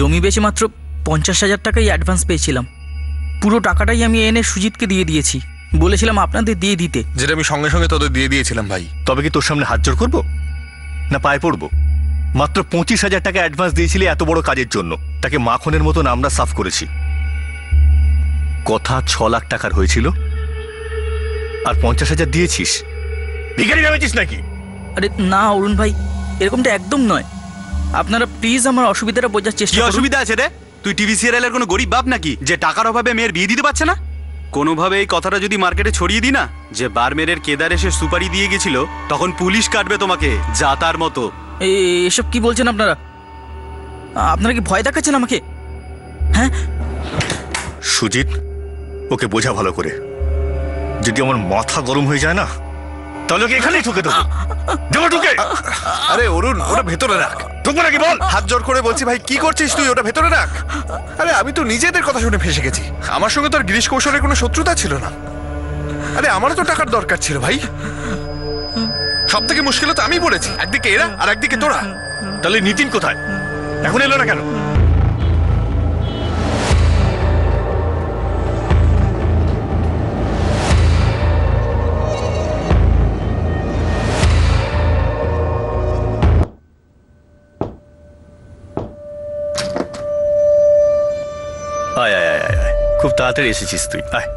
জমি বেচে মাত্র 50,000 টাকাই অ্যাডভান্স পেয়েছিলাম। পুরো টাকাটাই আমি এনে সুজিতকে দিয়ে দিয়েছি, বলেছিলাম আপনাদের দিয়ে দিতে। যেটা আমি সঙ্গে সঙ্গে তোদের দিয়ে দিয়েছিলাম ভাই। তবে কি তোর সামনে হাত জোড় করবো না পায়ে পড়বো? মাত্র 25,000 টাকা অ্যাডভান্স দিয়েছিলে এত বড় কাজের জন্য, তাকে মাখনের মতন আমরা সাফ করেছি। কথা 6 লাখ টাকার হয়েছিল আর 50,000 দিয়েছিস। ভিখারি ভেবেছিস নাকি? আরে না অরুণ ভাই, এরকমটা একদম নয়। আপনারা প্লিজ আমার অসুবিধাটা বোঝার চেষ্টা করুন। কি অসুবিধা আছে রে? তুই টিভি সিরিয়ালের কোনো গরিব বাপ নাকি যে টাকার অভাবে মেয়ের বিয়ে দিতে পারছে না? কোনোভাবে এই কথাটা যদি মার্কেটে ছড়িয়ে দিই না যে বারমেরের কেদার এসে সুপারি দিয়ে গেছিল, তখন পুলিশ কাটবে তোমাকে যা তার মতো। এসব কি বলছেন আপনারা? আপনারা কি ভয় দেখাচ্ছেন আমাকে? হ্যাঁ সুজিত, ওকে বোঝা ভালো করে। যদি আমার মাথা গরম হয়ে যায় না তাহলে ওকে এখানেই ঠুকে দেবো। দেবো ঠুকে। আরে অরুণ, ওটা ভেতরে রাখ। ঠুকবো নাকি বল? হাত জোর করে বলছি ভাই, কি করছিস তুই? ওটা ভেতরে রাখ। আরে আমি তো নিজেদের কথা শুনে ফেসে গেছি। আমার সঙ্গে তো আর গিরিশ কৌশলের কোনো শত্রুতা ছিল না। আরে আমারও তো টাকার দরকার ছিল ভাই। সব থেকে মুশকিল তো আমি পড়েছি, একদিকে এরা আর একদিকে তোরা। তাহলে নিতিন কোথায়? এখন এলো না কেন? আয় আয় আয় আয়, খুব তাড়াতাড়ি এসেছিস তুই। আয়।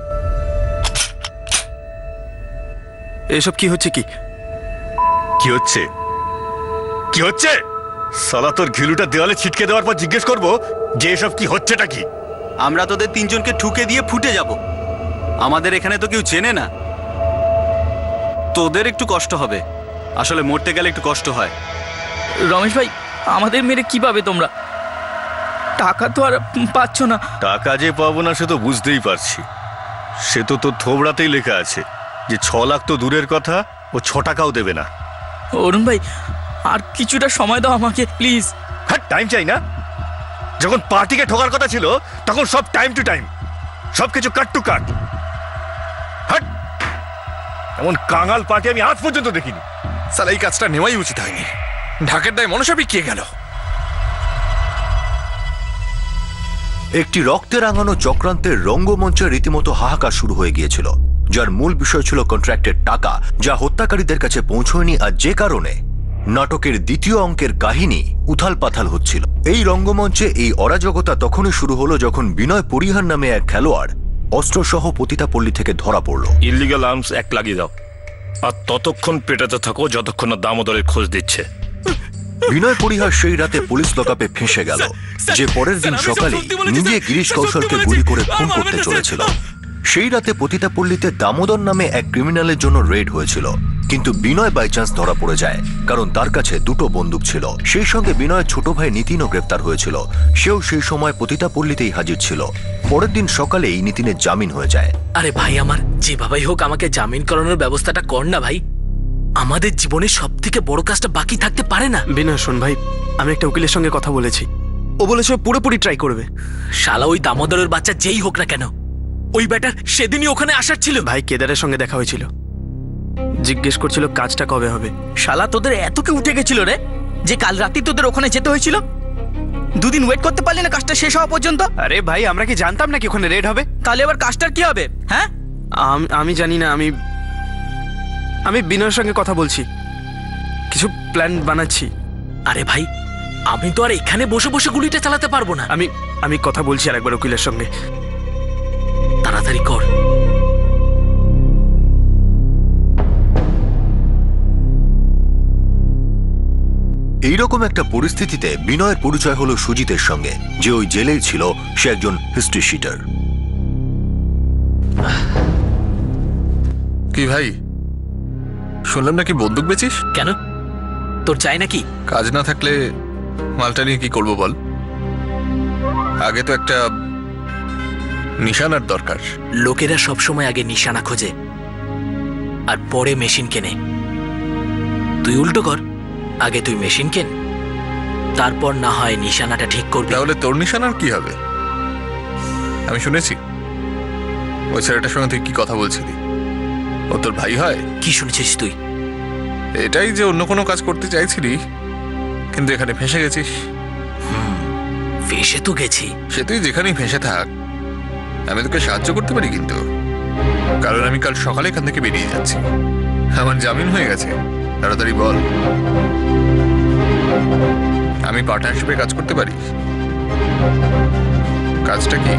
এসব কি হচ্ছে? কি হচ্ছে? কি হচ্ছে? সালা তোর ঘিলুটা দেওয়ালে ছিটকে দেওয়ার পর জিজ্ঞেস করবো যে এসব কি হচ্ছেটা কি? আমরা তোদের তিনজনকে ঠুকে দিয়ে ফুটে যাব। আমাদের এখানে তো কেউ চেনে না। তোদের একটু কষ্ট হবে, আসলে মরতে গেলে একটু কষ্ট হয়। রমেশ ভাই, আমাদের মেরে কি পাবে তোমরা? টাকা তো আর পাচ্ছ না। টাকা যে পাবো না সে তো বুঝতেই পারছি। সে তো তোর থোবড়াতেই লেখা আছে যে 6 লাখ তো দূরের কথা, ও 6 টাকাও দেবে না। অরুণ ভাই, আর কিছুটা সময় দাও আমাকে প্লিজ। হ্যাঁ, টাইম চাই না? যখন পার্টিকে ঠোকার কথা ছিল তখন সব টাইম টু টাইম, সবকিছু কাট টু কাট। হ্যাঁ, এমন কাঙাল পার্টি আমি আজ পর্যন্ত দেখিনি। সালা এই কাজটা নেওয়াই উচিত হয়নি। ঢাকের দায় মনসা বিকিয়ে গেল। একটি রক্তে রাঙানো চক্রান্তের রঙ্গমঞ্চে রীতিমতো হাহাকার শুরু হয়ে গিয়েছিল, যার মূল বিষয় ছিল কন্ট্রাক্টের টাকা যা হত্যাকারীদের কাছে পৌঁছয়নি, আর যে কারণে নাটকের দ্বিতীয় অঙ্কের কাহিনী উথাল পাথাল হচ্ছিল। এই রঙ্গমঞ্চে এই অরাজকতা তখনই শুরু হলো যখন বিনয় পরিহার নামে এক খেলোয়াড় অস্ত্রসহ পতিতাপল্লী থেকে ধরা পড়ল। ইলিগাল আর্মস 1 লাগিয়ে দাও, আর ততক্ষণ পেটাতে থাকো যতক্ষণ না দামোদরের খোঁজ দিচ্ছে। বিনয় পরিহার সেই রাতে পুলিশ লকআপে ফেঁসে গেল, যে পরের দিন সকালে নিজে গিরিশ কৌশলকে গুলি করে খুন করতে চলেছিল। সেই রাতে পতিতাপল্লীতে দামোদর নামে এক ক্রিমিনালের জন্য রেড হয়েছিল, কিন্তু বিনয় বাই চান্স ধরা পড়ে যায় কারণ তার কাছে 2টো বন্দুক ছিল। সেই সঙ্গে বিনয়ের ছোট ভাই নিতিনও গ্রেপ্তার হয়েছিল, সেও সেই সময় পতিতাপল্লীতেই হাজির ছিল। পরের দিন সকালেই নিতিনের জামিন হয়ে যায়। আরে ভাই আমার, যেভাবেই হোক আমাকে জামিন করানোর ব্যবস্থাটা কর না ভাই। আমাদের জীবনের সব থেকে বড় কাজটা বাকি থাকতে পারে না। বিনয় শোন ভাই, আমি একটা উকিলের সঙ্গে কথা বলেছি, ও বলেছে পুরোপুরি ট্রাই করবে। শালা ওই দামোদরের বাচ্চা যেই হোক না কেন, ওই ব্যাটার সেদিনই ওখানে আসার ছিল। ভাই কেদারের সঙ্গে দেখা হয়েছিল, জিজ্ঞেস করছিল কাজটা কবে হবে। শালা তোদের এত কি উঠে গেছিল রে যে কাল রাতে তোদের ওখানে যেতে হয়েছিল? 2 দিন ওয়েট করতে পারলি না কাজটা শেষ হওয়া পর্যন্ত? আরে ভাই, আমরা কি জানতাম নাকি ওখানে রেড হবে? তাহলে এবার কাজটার কি হবে? হ্যাঁ, আমি জানি না। আমি বিনয়ের সঙ্গে কথা বলছি, কিছু প্ল্যান বানাচ্ছি। আরে ভাই, আমি তো আর এখানে বসে বসে গুলিটা চালাতে পারবো না। আমি কথা বলছি আর একবার উকিলের সঙ্গে। তাড়াতাড়ি কর। এইরকম একটা পরিস্থিতিতে বিনয়ের পরিচয় হলো সুজিতের সঙ্গে, যে ওই জেলেই ছিল। সে একজন হিস্ট্রি শিটার। কি ভাই, শুনলাম নাকি বন্দুক বেচিস? কেন, তোর চাই নাকি? কাজ না থাকলে মালটা নিয়ে কি করবো বল? আগে তো একটা নিশানার দরকার। লোকেরা সবসময় আগে নিশানা খোঁজে আর পরে মেশিন কেনে। তুই উল্টো কর, আগে তুই মেশিন কেন, তারপর না হয় নিশানাটা ঠিক করবি। তাহলে তোর নিশানার কি হবে? আমি শুনেছি ওই ছেলেটার সঙ্গে তুই কি কথা বলছিলি, ও তোর ভাই হয়। কি শুনেছিস তুই? এটাই যে অন্য কোনো কাজ করতে চাইছিলি, কিন্তু এখানে ফেঁসে গেছিস। ফেসে তো গেছি। সে তুই যেখানেই ফেঁসে থাক, আমি তোকে সাহায্য করতে পারি কিন্তু, কারণ আমি কাল সকালে এখান থেকে বেরিয়ে যাচ্ছি। আমার জামিন হয়ে গেছে। তাড়াতাড়ি বল, আমি পার্টনারশিপে কাজ করতে পারি? কাজটা কি?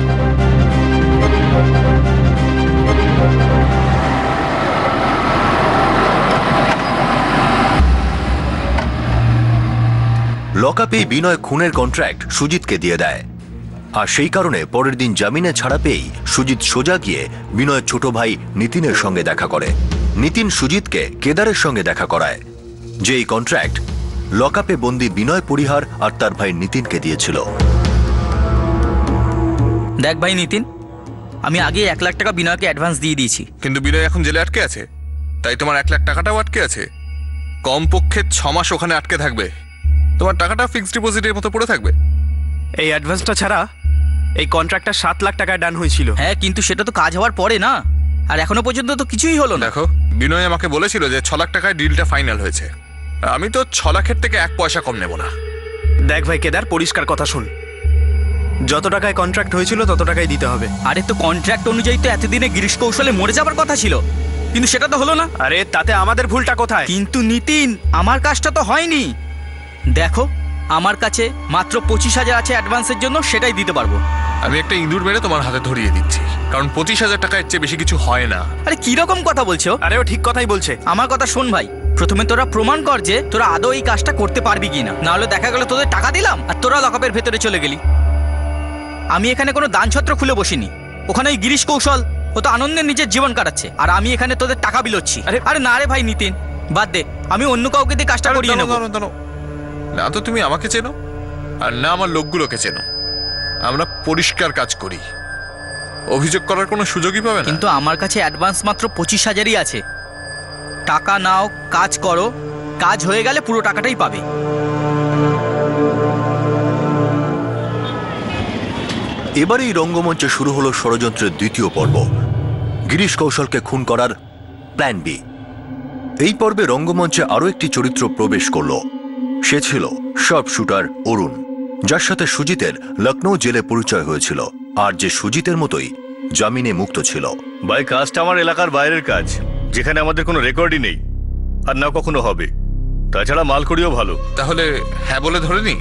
লকআপে বিনয় খুনের কন্ট্রাক্ট সুজিতকে দিয়ে দেয়, আর সেই কারণে পরের দিন জামিনে ছাড়া পেয়েই সুজিত সোজা গিয়ে বিনয়ের ছোট ভাই নিতিনের সঙ্গে দেখা করে। নিতিন সুজিতকে কেদারের সঙ্গে দেখা করায়, যে এই কন্ট্রাক্ট লকআপে বন্দি বিনয় পরিহার আর তার ভাই নিতিনকে দিয়েছিল। দেখ ভাই নিতিন, আমি আগে 1 লাখ টাকা বিনয়কে অ্যাডভান্স দিয়ে দিয়েছি। কিন্তু বিনয় এখন জেলে আটকে আছে, তাই তোমার 1 লাখ টাকাটাও আটকে আছে। কমপক্ষে 6 মাস ওখানে আটকে থাকবে। তোমার টাকাটা ফিক্সড ডিপোজিটের মতো পড়ে থাকবে। এই অ্যাডভান্সটা ছাড়া এই কন্ট্রাক্টটা 7 লাখ টাকায় ডান হয়েছিল। হ্যাঁ, কিন্তু সেটা তো কাজ হওয়ার পরে না, আর এখনো পর্যন্ত তো কিছুই হলো না। দেখো, বিনয় আমাকে বলেছিল যে 6 লাখ টাকায় ডিলটা ফাইনাল হয়েছে। আমি তো 6 লাখের থেকে 1 পয়সা কম নেব না। দেখ ভাই কেদার, পরিষ্কার কথা শুন, যত টাকায় কন্ট্রাক্ট হয়েছিল তত টাকাই দিতে হবে। আরে তো কন্ট্রাক্ট অনুযায়ী তো এতদিনে গিরিশ কৌশলে মরে যাবার কথা ছিল, কিন্তু সেটা তো হলো না। আরে তাতে আমাদের ভুলটা কোথায়? কিন্তু নিতিন, আমার কাজটা তো হয়নি। দেখো, আমার কাছে মাত্র 25,000 আছে অ্যাডভান্সের জন্য, সেটাই দিতে পারবো। আমি একটা ইঁদুর মেরে তোমার হাতে ধরিয়ে দিচ্ছি, কারণ 25,000 টাকা এর চেয়ে বেশি কিছু হয় না। আরে কি রকম কথা বলছো? আরে ও ঠিক কথাই বলছে। আমার কথা শোন ভাই, প্রথমে তোরা প্রমাণ কর যে তোরা আদৌ এই কাজটা করতে পারবি কিনা, না হলে দেখা গেল তোদের টাকা দিলাম আর তোরা লকআপের ভেতরে চলে গেলি। আমি এখানে কোনো দানছত্র খুলে বসিনি, ওখানে ওই গিরিশ কৌশল ও তো আনন্দে নিজের জীবন কাটাচ্ছে, আর আমি এখানে তোদের টাকা বিলোচ্ছি। আরে না রে ভাই নিতিন, বাদ দে, আমি অন্য কাউকে দিয়ে কাজটা করিয়ে নেব। না তো তুমি আমাকে চেনো, আর না আমার লোকগুলোকে চেনো। আমরা পরিষ্কার কাজ করি, অভিযোগ করার কোনো সুযোগই পাবে না। কিন্তু আমার কাছে অ্যাডভান্স মাত্র 25,000ই আছে। টাকা নাও, কাজ করো, কাজ হয়ে গেলে পুরো টাকাটাই পাবে। এবারেই রঙ্গমঞ্চে শুরু হলো ষড়যন্ত্রের দ্বিতীয় পর্ব, গিরিশ কৌশলকে খুন করার প্ল্যান বি। এই পর্বে রঙ্গমঞ্চে আরও একটি চরিত্র প্রবেশ করল। সে ছিল শার্প শুটার অরুণ, যার সাথে সুজিতের লখনৌ জেলে পরিচয় হয়েছিল, আর যে সুজিতের মতোই জামিনে মুক্ত ছিল। ভাই, কাজটা আমার এলাকার বাইরের কাজ, যেখানে আমাদের কোনো রেকর্ডই নেই, আর না কখনো হবে। তাছাড়া মালকড়িও ভালো। তাহলে হ্যাঁ বলে ধরে নি।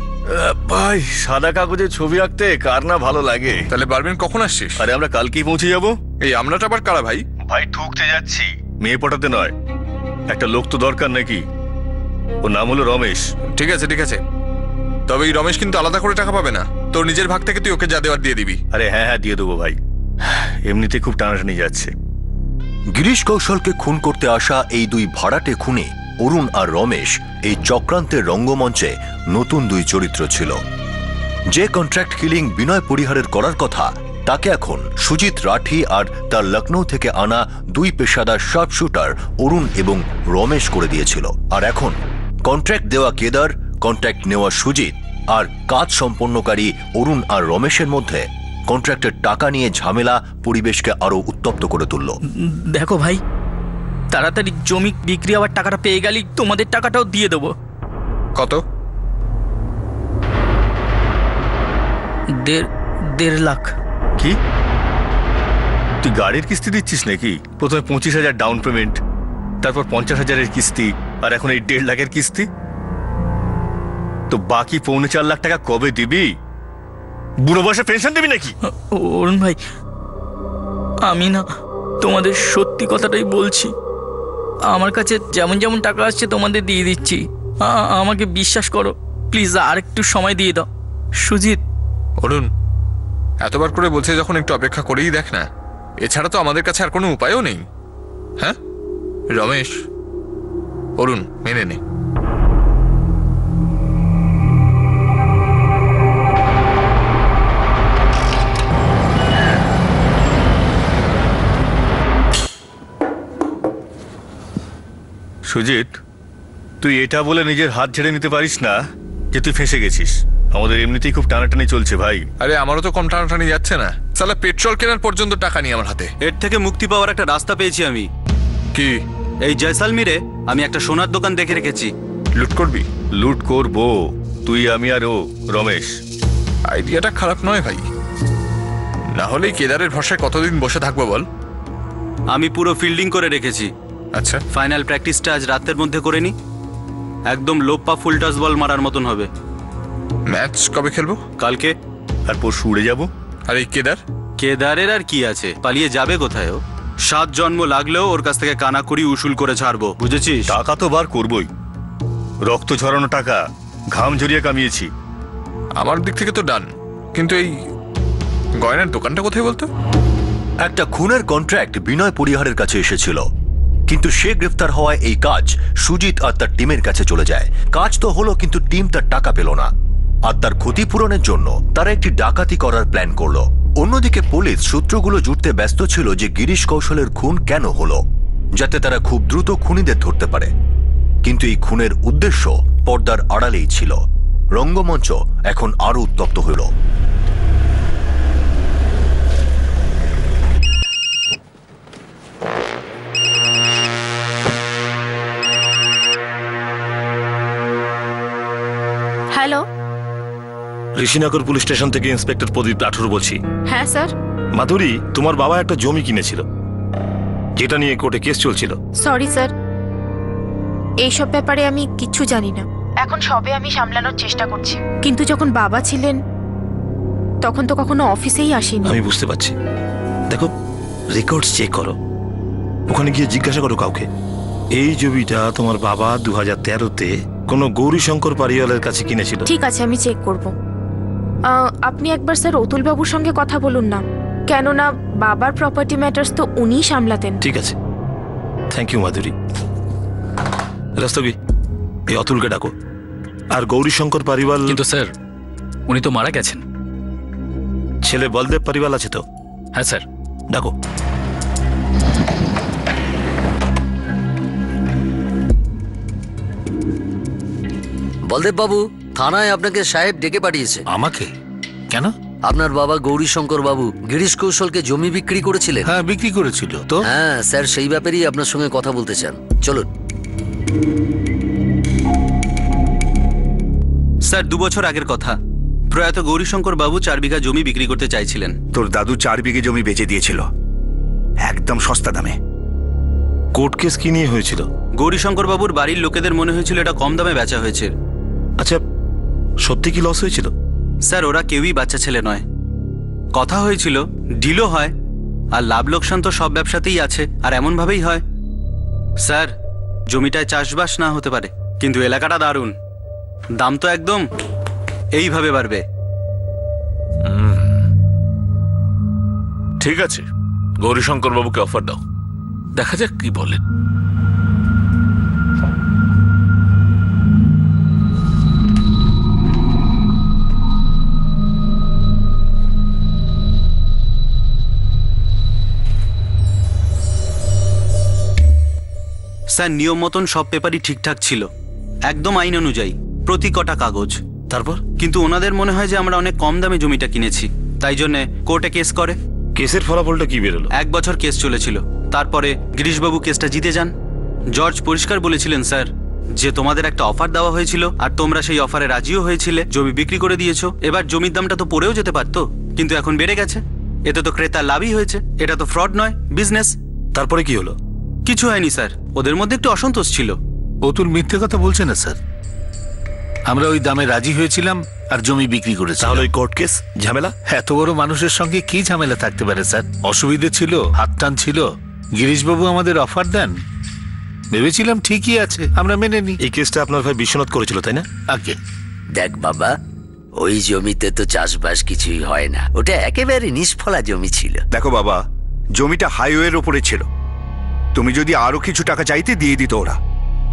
ভাই, সাদা কাগজে ছবি আঁকতে কার না ভালো লাগে। তাহলে বারবিন কখন আসছিস? আরে আমরা কালকেই পৌঁছে যাব। এই আমরাটা আবার কারা ভাই? ভাই ঠুকতে যাচ্ছি, মেয়ে পটাতে নয়। একটা লোক তো দরকার নাকি? ওর নাম হলো রমেশ। ঠিক আছে ঠিক আছে, তবে এই রমেশ কিন্তু আলাদা করে টাকা পাবে না। তোর নিজের ভাগ থেকে তুই ওকে যা দেওয়ার দিয়ে দিবি। আরে হ্যাঁ হ্যাঁ, দিয়ে দেবো ভাই, এমনিতে খুব টানাটানি যাচ্ছে। গিরিশ কৌশলকে খুন করতে আসা এই দুই ভাড়াটে খুনে অরুণ আর রমেশ এই চক্রান্তের রঙ্গমঞ্চে নতুন দুই চরিত্র ছিল। যে কন্ট্রাক্ট কিলিং বিনয় পরিহারের করার কথা, তাকে এখন সুজিত রাঠি আর তার লখনৌ থেকে আনা দুই পেশাদার শার্প শুটার অরুণ এবং রমেশ করে দিয়েছিল। আর এখন কন্ট্রাক্ট দেওয়া কেদার, কন্ট্রাক্ট নেওয়া সুজিত আর কাজ সম্পন্নকারী অরুণ আর রমেশের মধ্যে কন্ট্রাক্টের টাকা নিয়ে ঝামেলা পরিবেশকে আরো উত্তপ্ত করে তুলল। দেখো ভাই, তাড়াতাড়ি জমি বিক্রি হওয়ার টাকাটা পেয়ে গেলি তোমাদের টাকাটাও দিয়ে দেবো। কত? 1.5 লাখ। কি, তুই গাড়ির কিস্তি দিচ্ছিস নাকি? প্রথমে 25,000 ডাউন পেমেন্ট, তারপর 50,000-এর কিস্তি, আর এখন এই 1.5 লাখের কিস্তি। তো বাকি 4.25 লাখ টাকা কবে দিবি? বুড়ো বয়সে পেনশন দিবি নাকি? অরুণ ভাই, আমি না তোমাদের সত্যি কথাটাই বলছি। আমার কাছে যেমন যেমন টাকা আসছে তোমাদের দিয়ে দিচ্ছি। আমাকে বিশ্বাস করো প্লিজ, আর একটু সময় দিয়ে দাও। সুজিত। অরুণ, এতবার করে বলছে যখন একটু অপেক্ষা করেই দেখ না, এছাড়া তো আমাদের কাছে আর কোনো উপায়ও নেই। হ্যাঁ রমেশ, অরুণ মেনে নে। সুজিত, তুই এটা বলে নিজের হাত ঝেড়ে নিতে পারিস না যে তুই ফেঁসে গেছিস। আমাদের এমনিতেই খুব টানাটানি চলছে ভাই। আরে আমারও তো কম টানাটানি যাচ্ছে না, সালা পেট্রোল কেনার পর্যন্ত টাকা নেই আমার হাতে। এর থেকে মুক্তি পাওয়ার একটা রাস্তা পেয়েছি আমি। কি? এই জয়সালমীরে আমি একটা সোনার দোকান দেখে রেখেছি। লুট করবি? লুট করবো তুই, আমি আর ও রমেশ। আইডিয়াটা খারাপ নয় ভাই, না হলে কেদারের ভরসায় কতদিন বসে থাকবো বল। আমি পুরো ফিল্ডিং করে রেখেছি। আচ্ছা, ফাইনাল প্র্যাকটিসটা আজ রাতের মধ্যে করে নি। একদম লোপ্পা ফুল টাচ বল মারার মতন হবে। ম্যাচ কবে খেলবো? কালকে। আর পরশু উড়ে যাবো। আর এই কেদার? কেদারের আর কি আছে, পালিয়ে যাবে কোথায় ও? 7 জন্ম লাগলেও ওর কাছ থেকে কানাকড়ি উসুল করে ছাড়বো, বুঝেছিস? টাকা তো বার করবই, রক্ত ঝরানো টাকা ঘাম ঝরিয়ে কামিয়েছি। আমার দিক থেকে তো ডান, কিন্তু এই গয়নার দোকানটা কোথায় বলতো? একটা খুনের কন্ট্রাক্ট বিনয় পরিহারের কাছে এসেছিল, কিন্তু সে গ্রেফতার হওয়ায় এই কাজ সুজিত আর তার টিমের কাছে চলে যায়। কাজ তো হলো, কিন্তু টিম তার টাকা পেল না, আর তার ক্ষতিপূরণের জন্য তারা একটি ডাকাতি করার প্ল্যান করলো। অন্যদিকে পুলিশ সূত্রগুলো জুটতে ব্যস্ত ছিল যে গিরিশ কৌশলের খুন কেন হলো, যাতে তারা খুব দ্রুত খুনিদের ধরতে পারে। কিন্তু এই খুনের উদ্দেশ্য পর্দার আড়ালেই ছিল। রঙ্গমঞ্চ এখন আরো উত্তপ্ত হইল। হ্যালো। ঋষিনগর পুলিশ স্টেশন থেকে ইন্সপেক্টর প্রদীপ রাঠোর বলছি। হ্যাঁ স্যার। মাধুরী, তোমার বাবা একটা জমি কিনেছিল, যেটা নিয়ে কোর্টে কেস চলছিল। সরি স্যার, এইসব ব্যাপারে আমি কিচ্ছু জানি না। এখন সবে আমি সামলানোর চেষ্টা করছি, কিন্তু যখন বাবা ছিলেন তখন তো কখনো অফিসেই আসেনি। আমি বুঝতে পারছি। দেখো, রেকর্ডস চেক করো, ওখানে গিয়ে জিজ্ঞাসা করো কাউকে। এই জমিটা তোমার বাবা 2013-তে কোনো গৌরীশঙ্কর পারিওয়ালের কাছে কিনেছিল। ঠিক আছে, আমি চেক করব। আপনি একবার স্যার অতুল বাবুর সঙ্গে কথা বলুন না, কেননা বাবার প্রপার্টি ম্যাটার্স তো উনিই সামলাতেন। ঠিক আছে, থ্যাংক ইউ মাধুরী। রাস্তবি, এই অতুলকে ডাকো। আর গৌরীশঙ্কর পারিওয়াল। কিন্তু স্যার, উনি তো মারা গেছেন। ছেলে বলদেব পারিওয়াল আছে তো? হ্যাঁ স্যার। ডাকো। বলদেব বাবু, থানায় আপনাকে সাহেব ডেকে পাঠিয়েছে। আমাকে? কেন? আপনার বাবা গৌরীশঙ্কর বাবু গিরিশ কৌশলকে জমি বিক্রি করেছিলেন। হ্যাঁ, বিক্রি করেছিল তো। হ্যাঁ স্যার, সেই ব্যাপারেই আপনার সঙ্গে কথা বলতে চান। চলুন। স্যার, 2 বছর আগের কথা। প্রয়াত গৌরীশঙ্কর বাবু 4 বিঘা জমি বিক্রি করতে চাইছিলেন। তোর দাদু 4 বিঘে জমি বেচে দিয়েছিল একদম সস্তা দামে। কোর্ট কেস কি নিয়ে হয়েছিল? গৌরীশঙ্কর বাবুর বাড়ির লোকেদের মনে হয়েছিল এটা কম দামে বেচা হয়েছে। আচ্ছা, সত্যি কি লস হয়েছিল? স্যার, ওরা কেউই বাচ্চা ছেলে নয়। কথা হয়েছিল, ডিলও হয়, আর লাভ লোকসান তো সব ব্যবসাতেই আছে, আর এমনভাবেই হয়। স্যার, জমিটায় চাষবাস না হতে পারে, কিন্তু এলাকাটা দারুণ। দাম তো একদম এইভাবে বাড়বে। ঠিক আছে, গৌরীশঙ্কর বাবুকে অফার দাও, দেখা যাক কি বলেন। স্যার, নিয়ম মতন সব পেপারই ঠিকঠাক ছিল, একদম আইন অনুযায়ী, প্রতি কটা কাগজ। তারপর? কিন্তু ওনাদের মনে হয় যে আমরা অনেক কম দামে জমিটা কিনেছি, তাই জন্য কোর্টে কেস করে। কেসের ফলাফলটা কি বেরোলো? 1 বছর কেস চলেছিল। তারপরে গিরিশবাবু কেসটা জিতে যান। জর্জ পরিষ্কার বলেছিলেন স্যার যে তোমাদের একটা অফার দেওয়া হয়েছিল, আর তোমরা সেই অফারে রাজিও হয়েছিলে, জমি বিক্রি করে দিয়েছো। এবার জমির দামটা তো পড়েও যেতে পারতো, কিন্তু এখন বেড়ে গেছে। এতে তো ক্রেতার লাভই হয়েছে, এটা তো ফ্রড নয়, বিজনেস। তারপরে কি হলো? কিছু হয়নি স্যার, ওদের মধ্যে একটু অসন্তোষ ছিল। অতুল মিথ্যে কথা বলছে না স্যার, আমরা ওই দামে রাজি হয়েছিলাম আর জমি বিক্রি করেছি। তাহলে ওই কোর্ট কেস ঝামেলা? এত বড় মানুষের সঙ্গে কি ঝামেলা থাকতে পারে স্যার? অসুবিধে ছিল, হাতটান ছিল। গিরিশবাবু আমাদের অফার দেন, ভেবেছিলাম ঠিকই আছে, আমরা মেনে নিই। এই কেসটা আপনার ভাই বিশ্বনাথ করেছিল, তাই না? আগে দেখ বাবা, ওই জমিতে তো চাষবাস কিছুই হয় না, ওটা একেবারে নিষ্ফলা জমি ছিল। দেখো বাবা, জমিটা হাইওয়ের ওপরে ছিল, তুমি যদি আরো কিছু টাকা চাইতে দিয়ে দিত ওরা।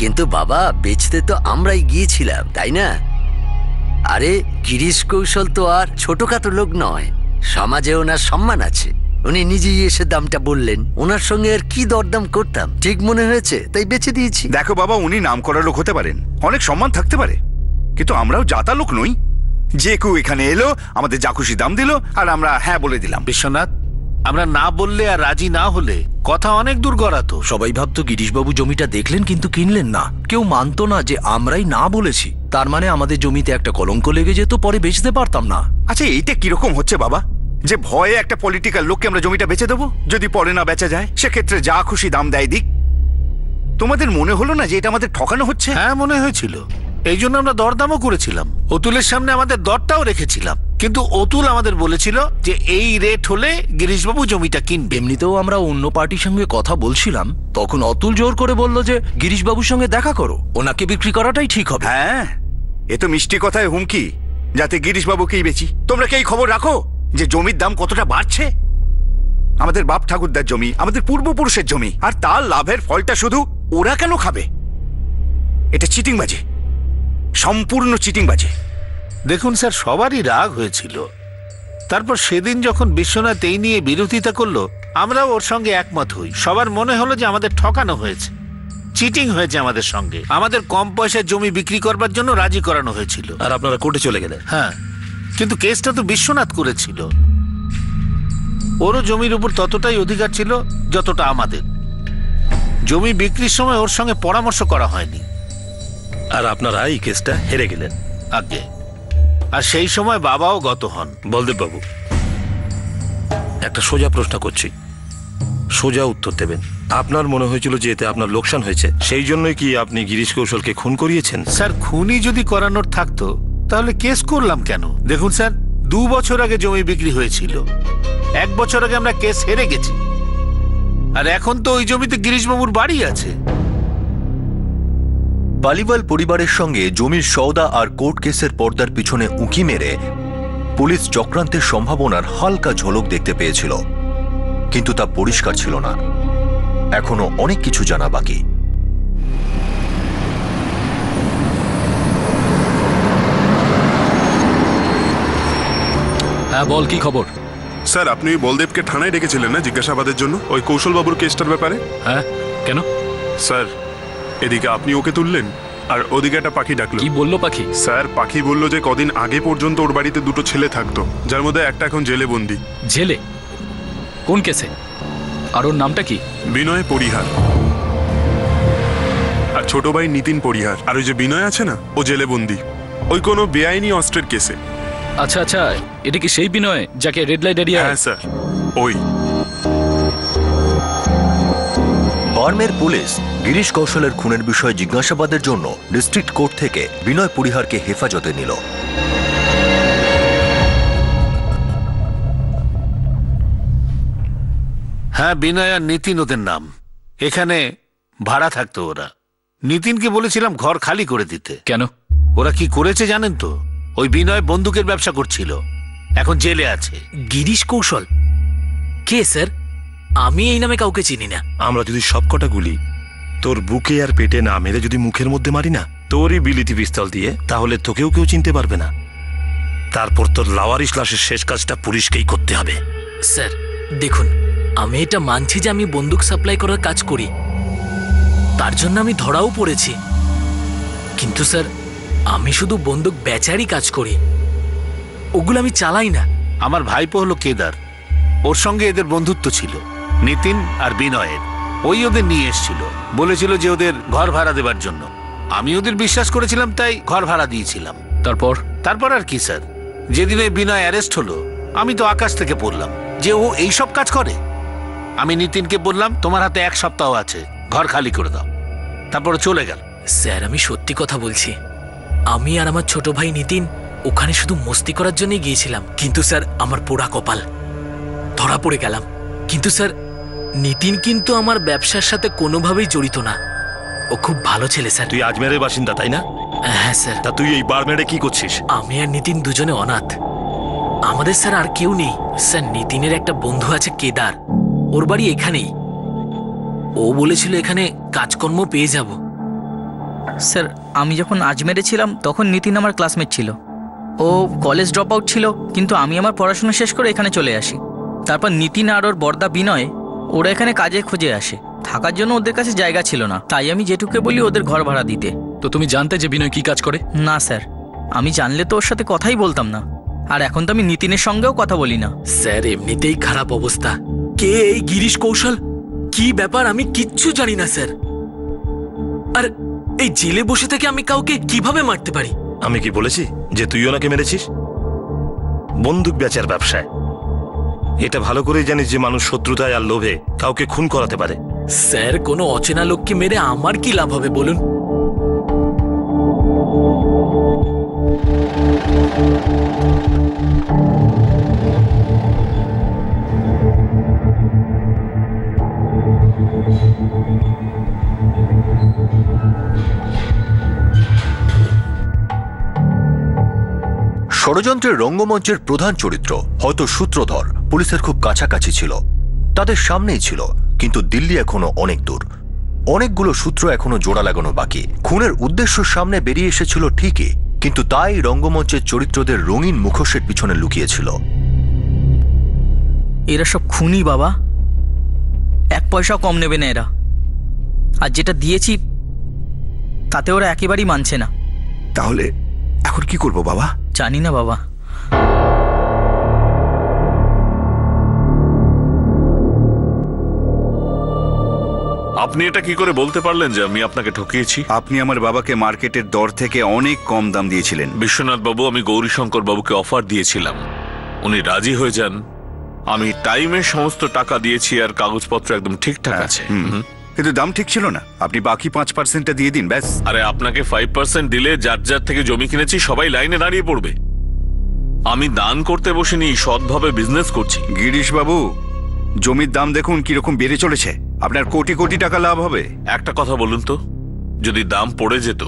কিন্তু বাবা, বেচতে তো আমরাই গিয়েছিলাম, তাই না? আরে গিরিশ কৌশল তো আর ছোটখাটো লোক নয়, সমাজে ওনার সম্মান আছে। উনি নিজেই এসে দামটা বললেন, ওনার সঙ্গে আর কি দরদাম করতাম, ঠিক মনে হয়েছে তাই বেচে দিয়েছি। দেখো বাবা, উনি নাম করা লোক হতে পারেন, অনেক সম্মান থাকতে পারে, কিন্তু আমরাও জাতা লোক নই যে কেউ এখানে এলো, আমাদের যা খুশি দাম দিল আর আমরা হ্যাঁ বলে দিলাম। বিশ্বনাথ, আমরা না বললে আর রাজি না হলে কথা অনেক দূর গড়াতো। সবাই ভাবতো গিরিশবাবু জমিটা দেখলেন কিন্তু কিনলেন না, কেউ মানতো না যে আমরাই না বলেছি। তার মানে আমাদের জমিতে একটা কলঙ্ক লেগে যেত, পরে বেচতে পারতাম না। আচ্ছা এইটা কিরকম হচ্ছে বাবা, যে ভয়ে একটা পলিটিক্যাল লোককে আমরা জমিটা বেচে দেবো, যদি পরে না বেচা যায় সেক্ষেত্রে যা খুশি দাম দেয় দিক। তোমাদের মনে হলো না যে এটা আমাদের ঠকানো হচ্ছে? হ্যাঁ মনে হয়েছিল, এই জন্য আমরা দরদামও করেছিলাম, অতুলের সামনে আমাদের দরটাও রেখেছিলাম, কিন্তু অতুল আমাদের বলেছিল যে এই রেট হলে গিরিশবাবু জমিটা কিনবে। এমনিতেও আমরা অন্য পার্টির সঙ্গে কথা বলছিলাম, তখন অতুল জোর করে বলল যে গিরিশবাবুর সঙ্গে দেখা করো, ওনাকে বিক্রি করাটাই ঠিক হবে। হ্যাঁ, এ তো মিষ্টি কথায় হুমকি, যাতে গিরিশবাবুকেই বেচি। তোমরা কি এই খবর রাখো যে জমির দাম কতটা বাড়ছে? আমাদের বাপ ঠাকুরদার জমি, আমাদের পূর্বপুরুষের জমি, আর তার লাভের ফলটা শুধু ওরা কেন খাবে? এটা চিটিংবাজি, সম্পূর্ণ চিটিংবাজি। দেখুন স্যার, সবারই রাগ হয়েছিল, তারপর সেদিন যখন বিশ্বনাথ এই নিয়ে বিরোধিতা করলো, আমরাও ওর সঙ্গে একমত হই। সবার মনে হলো যে আমাদের ঠকানো হয়েছে, চিটিং হয়েছে আমাদের সঙ্গে, আমাদের কম পয়সায় জমি বিক্রি করবার জন্য রাজি করানো হয়েছিল। আর আপনারা কোর্টে চলে গেলেন? হ্যাঁ, কিন্তু কেসটা তো বিশ্বনাথ করেছিল, ওরও জমির উপর ততটাই অধিকার ছিল যতটা আমাদের। জমি বিক্রির সময় ওর সঙ্গে পরামর্শ করা হয়নি। আর আপনারা এই কেসটা হেরে গেলেন? আগে, আর সেই সময় বাবাও গত হন। বলদেব বাবু, একটা সোজা প্রশ্ন করছি, সোজা উত্তর দেবেন। আপনার মনে হয়েছিল যে এতে আপনার লোকসান হয়েছে, সেই জন্যই কি আপনি গিরিশ কৌশলকে খুন করিয়েছেন? স্যার, খুনি যদি করানোর থাকতো তাহলে কেস করলাম কেন? দেখুন স্যার, 2 বছর আগে জমি বিক্রি হয়েছিল, 1 বছর আগে আমরা কেস হেরে গেছি, আর এখন তো ওই জমিতে গিরিশবাবুর বাড়ি আছে। পালিওয়াল পরিবারের সঙ্গে জমির সওদা আর কোর্ট কেসের পর্দার পিছনে উঁকি মেরে পুলিশ চক্রান্তের সম্ভাবনার হালকা ঝলক দেখতে পেয়েছিল, কিন্তু তা পরিষ্কার ছিল না। এখনো অনেক কিছু জানা বাকি। হ্যাঁ বল, কি খবর? স্যার, আপনি ওই বলদেবকে থানায় ডেকেছিলেন না জিজ্ঞাসাবাদের জন্য, ওই কৌশলবাবুর কেসটার ব্যাপারে? হ্যাঁ, কেন? স্যার, এদিকে আপনি ওকে তুললেন আর ওদিকে একটা পাখি ডাকলো। কি বললো পাখি? স্যার, পাখি বলল যে কদিন আগে পর্যন্ত ওর বাড়িতে 2টো ছেলে থাকতো, যার মধ্যে একটা এখন জেলে বন্দি। জেলে? কোন কেসে? আর ওর নামটা কি? বিনয় পরিহার। আর ছোট ভাই নিতিন পরিহার। আর ওই যে বিনয় আছে না, ও জেলে বন্দি, ওই কোনো বেআইনি অস্ত্রের কেসে। আচ্ছা আচ্ছা, এটা কি সেই বিনয় যাকে রেড লাইট এরিয়া? হ্যাঁ স্যার, ওই। বার্মের পুলিশ গিরিশ কৌশলের খুনের বিষয়ে জিজ্ঞাসাবাদের জন্য ডিস্ট্রিক্ট কোর্ট থেকে বিনয় পরিহারকে হেফাজতে নিল। হ্যাঁ, বিনয় আর নিতিন ওদের নাম। এখানে ভাড়া থাকতো ওরা। নিতিনকে বলেছিলাম ঘর খালি করে দিতে। কেন? ওরা কি করেছে জানেন তো? ওই বিনয় বন্দুকের ব্যবসা করছিল, এখন জেলে আছে। গিরিশ কৌশল কে স্যার? আমি এই নামে কাউকে চিনি না। আমরা যদি সবকটা গুলি তোর বুকে আর পেটে না মেরে যদি মুখের মধ্যে মারি না, তোরই বিলিতি পিস্তল দিয়ে, তাহলে তোকেও কেউ চিনতে পারবে না। তারপর তোর লাওয়ারিশ লাশের শেষ কাজটা পুলিশকেই করতে হবে। স্যার দেখুন, আমি এটা মানছি যে আমি বন্দুক সাপ্লাই করার কাজ করি, তার জন্য আমি ধরাও পড়েছি, কিন্তু স্যার আমি শুধু বন্দুক বেচারই কাজ করি, ওগুলো আমি চালাই না। আমার ভাইপো হলো কেদার, ওর সঙ্গে এদের বন্ধুত্ব ছিল, নিতিন আর বিনয়ের। ওই ওদের নিয়ে এসেছিল, বলেছিল যে ওদের ঘর ভাড়া দেবার জন্য। আমি ওদের বিশ্বাস করেছিলাম, তাই ঘর ভাড়া দিয়েছিলাম। তারপর আর কি স্যার, যেদিন ওই বিনয় অ্যারেস্ট হলো, আমি তো আকাশ থেকে পড়লাম যে ও এইসব কাজ করে। আমি নিতিনকে বললাম, তোমার হাতে 1 সপ্তাহ আছে, ঘর খালি করে দাও। তারপরে চলে গেল। স্যার আমি সত্যি কথা বলছি, আমি আর আমার ছোট ভাই নিতিন ওখানে শুধু মস্তি করার জন্যই গিয়েছিলাম, কিন্তু স্যার আমার পোড়া কপাল, ধরা পড়ে গেলাম। কিন্তু স্যার নিতিন কিন্তু আমার ব্যবসার সাথে কোনোভাবেই জড়িত না, ও খুব ভালো ছেলে স্যার। তুই আজমেরের বাসিন্দা তাই না? হ্যাঁ স্যার। তা তুই এই বারমেরে কি করছিস? আমি আর নিতিন দুজনে অনাথ, আমাদের স্যার আর কেউ নেই। স্যার নিতিনের একটা বন্ধু আছে কেদার, ওর বাড়ি এখানেই, ও বলেছিল এখানে কাজকর্ম পেয়ে যাব। স্যার, আমি যখন আজমেরে ছিলাম তখন নিতিন আমার ক্লাসমেট ছিল, ও কলেজ ড্রপ আউট ছিল, কিন্তু আমি আমার পড়াশোনা শেষ করে এখানে চলে আসি। তারপর নিতিন আর ওর বর্দা বিনয় ওরা এখানে কাজে খুঁজে আসে, থাকার জন্য ওদের কাছে জায়গা ছিল না, তাই আমি যেটুকু বলি ওদের ঘর ভাড়া দিতে। তো তুমি জানতে যে বিনয় কি কাজ করে? না স্যার, আমি জানলে তো ওর সাথে কথাই বলতাম না, আর এখন তো আমি নিতিনের সঙ্গেও কথা বলি না। স্যার এমনিতেই খারাপ অবস্থা, কে এই গিরিশ কৌশল, কি ব্যাপার আমি কিচ্ছু জানি না স্যার। আর এই জেলে বসে থেকে আমি কাউকে কিভাবে মারতে পারি? আমি কি বলেছি যে তুই ওনাকে মেরেছিস? বন্দুক বেচার ব্যবসায় এটা ভালো করেই জানিস যে মানুষ শত্রুতায় আর লোভে কাউকে খুন করাতে পারে। স্যার, কোনো অচেনা লোককে মেরে আমার কি লাভ হবে বলুন? ষড়যন্ত্রের রঙ্গমঞ্চের প্রধান চরিত্র, হয়তো সূত্রধর, পুলিশের খুব কাছাকাছি ছিল, তাদের সামনেই ছিল, কিন্তু দিল্লি এখনো অনেক দূর। অনেকগুলো সূত্র এখনো জোড়া লাগানো বাকি। খুনের উদ্দেশ্য সামনে বেরিয়ে এসেছিল ঠিকই, কিন্তু তাই রঙ্গমঞ্চের চরিত্রদের রঙিন মুখোশের পিছনে লুকিয়েছিল। এরা সব খুনি বাবা, 1 পয়সাও কম নেবে না এরা। আর যেটা দিয়েছি তাতে ওরা একেবারেই মানছে না। তাহলে এখন কি করব বাবা? জানি না বাবা। আপনি এটা কি করে বলতে পারলেন যে আমি আপনাকে ঠকিয়েছি? আপনি আমার বাবাকে মার্কেটের দর থেকে অনেক কম দাম দিয়েছিলেন। বিশ্বনাথ বাবু, আমি গৌরীশঙ্কর বাবুকে অফার দিয়েছিলাম, উনি রাজি হয়ে যান। আমি টাইমে সমস্ত টাকা দিয়েছি আর কাগজপত্র একদম ঠিকঠাক আছে। কিন্তু দাম ঠিক ছিল না। আপনি বাকি 5%টা দিয়ে দিন ব্যাস। আরে আপনাকে 5% দিলে যার যার থেকে জমি কিনেছি সবাই লাইনে দাঁড়িয়ে পড়বে। আমি দান করতে বসিনি, সৎভাবে বিজনেস করছি। গিরিশ বাবু, জমির দাম দেখুন কিরকম বেড়ে চলেছে, আপনার কোটি কোটি টাকা লাভ হবে। একটা কথা বলুন তো, যদি দাম পড়ে যেত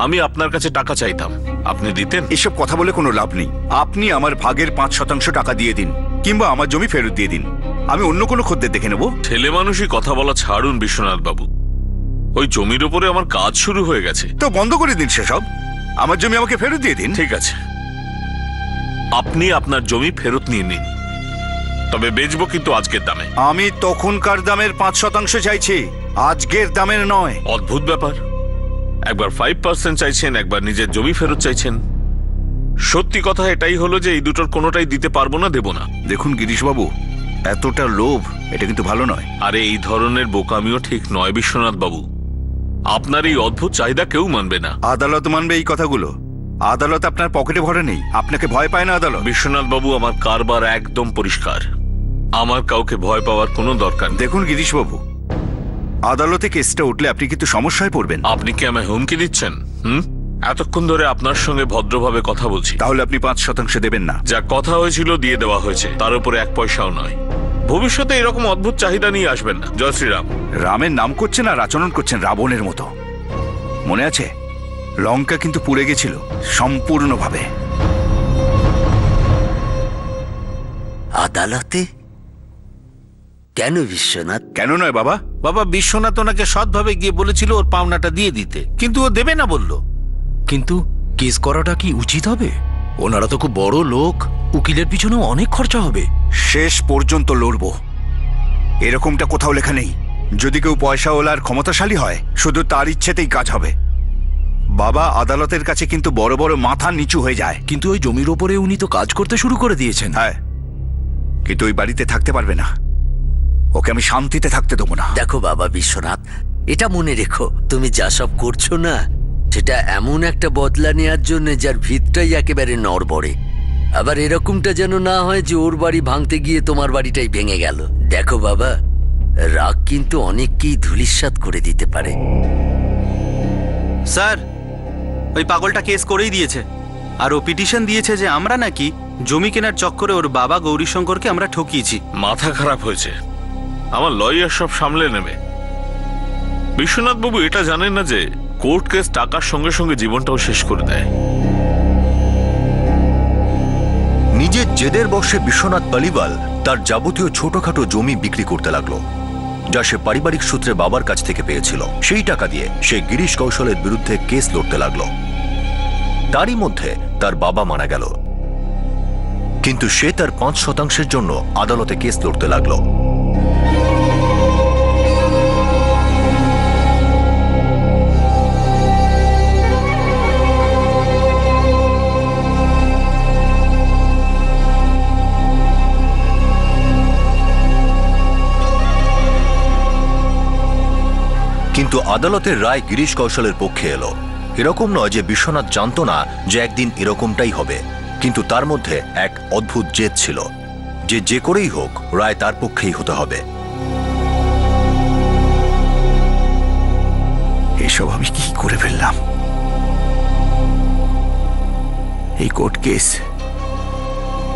আমি আপনার কাছে টাকা চাইতাম, আপনি দিতেন? এসব কথা বলে কোনো লাভ নেই। আপনি আমার ভাগের 5% টাকা দিয়ে দিন, কিংবা আমার জমি ফেরত দিয়ে দিন। আমি অন্য কোনো খদ্দের দেখে নেব। ছেলে মানুষই কথা বলা ছাড়ুন বিশ্বনাথ বাবু, ওই জমির উপরে আমার কাজ শুরু হয়ে গেছে। তো বন্ধ করে দিন সেসব, আমার জমি আমাকে ফেরত দিয়ে দিন। ঠিক আছে, আপনি আপনার জমি ফেরত নিয়ে নিন, তবে বেচবো কিন্তু আজকের দামে। আমি তখনকার দামের 5% চাইছি, আজকের দামের নয়। অদ্ভুত ব্যাপার, একবার 5% চাইছেন, একবার নিজের জমি ফেরত চাইছেন। সত্যি কথা এটাই হলো যে এই দুটোর কোনোটাই দিতে পারবো না, দেব না। দেখুন গিরিশ বাবু, এতটা লোভ এটা কিন্তু ভালো নয়। আরে এই ধরনের বোকামিও ঠিক নয় বিশ্বনাথ বাবু, আপনার এই অদ্ভুত চাহিদা কেউ মানবে না। আদালত মানবে এই কথাগুলো? আদালত আপনার পকেটে ভরে নেই, আপনাকে ভয় পায় না আদালত? বিশ্বনাথ বাবু, আমার কারবার একদম পরিষ্কার, আমার কাউকে ভয় পাওয়ার কোনো দরকার নেই। দেখুন গিরিশ বাবু, আদালতে কেসটা উঠলে আপনি কিন্তু সমস্যায় পড়বেন। আপনি কি আমায় হুমকি দিচ্ছেন? এতক্ষণ ধরে আপনার সঙ্গে ভদ্রভাবে কথা বলছি। তাহলে আপনি 5% দেবেন না? যা কথা হয়েছিল দিয়ে দেওয়া হয়েছে, তার উপরে 1 পয়সাও নয়। ভবিষ্যতে এরকম অদ্ভুত চাহিদা নিয়ে আসবেন না। জয় শ্রীরাম। রামের নাম করছেন আর আচরণ করছেন রাবণের মতো। মনে আছে, লঙ্কা কিন্তু পুড়ে গেছিল সম্পূর্ণভাবে। আদালতে কেন বিশ্বনাথ? কেন নয় বাবা? বাবা, বিশ্বনাথ ওনাকে সৎভাবে গিয়ে বলেছিল ওর পাওনাটা দিয়ে দিতে, কিন্তু ও দেবে না বলল। কিন্তু কেস করাটা কি উচিত হবে? ওনারা তো খুব বড় লোক, উকিলের পিছনেও অনেক খরচা হবে। শেষ পর্যন্ত লড়বো, এরকমটা কোথাও লেখা নেই। যদি কেউ পয়সাওয়ালা আর ক্ষমতাশালী হয়, শুধু তার ইচ্ছেতেই কাজ হবে। বাবা, আদালতের কাছে কিন্তু বড় বড় মাথা নিচু হয়ে যায়। কিন্তু ওই জমির ওপরে উনি তো কাজ করতে শুরু করে দিয়েছেন। হ্যাঁ, কিন্তু ওই বাড়িতে থাকতে পারবে না, ওকে আমি শান্তিতে থাকতে দেবো না। দেখো বাবা বিশ্বনাথ, এটা মনে রেখো, তুমি যা সব করছো না সেটা এমন একটা বদলা নেওয়ার জন্য যার ভিতটাই একেবারে নড়বড়ে। আবার এরকমটা যেন না হয় যে ওর বাড়ি ভাঙতে গিয়ে তোমার বাড়িটাই ভেঙে গেল। দেখো বাবা, রাগ কিন্তু অনেককেই ধূলিসাৎ করে দিতে পারে। স্যার, ওই পাগলটা কেস করেই দিয়েছে, আর ও পিটিশন দিয়েছে যে আমরা নাকি জমি কেনার চক্করে ওর বাবা গৌরীশঙ্করকে আমরা ঠকিয়েছি। মাথা খারাপ হয়েছে, আমার লয়ার সব সামলে নেবে। বিশ্বনাথ বাবু এটা জানেন না যে কোর্ট কেস টাকার সঙ্গে সঙ্গে জীবনটাও শেষ করে দেয়। নিজের জেদের বশে বিশ্বনাথ পালিওয়াল তার যাবতীয় ছোটখাটো জমি বিক্রি করতে লাগলো, যা সে পারিবারিক সূত্রে বাবার কাছ থেকে পেয়েছিল। সেই টাকা দিয়ে সে গিরিশ কৌশলের বিরুদ্ধে কেস লড়তে লাগলো। তারই মধ্যে তার বাবা মারা গেল, কিন্তু সে তার 5% জন্য আদালতে কেস লড়তে লাগলো। কিন্তু আদালতের রায় গিরিশ কৌশলের পক্ষে এলো। এরকম নয় যে বিশ্বনাথ জানতো না যে একদিন এরকমটাই হবে, কিন্তু তার মধ্যে এক অদ্ভুত জেদ ছিল যে যে করেই হোক রায় তার পক্ষেই হতে হবে। এসব আমি কি করে ফেললাম? এই কোর্ট কেস,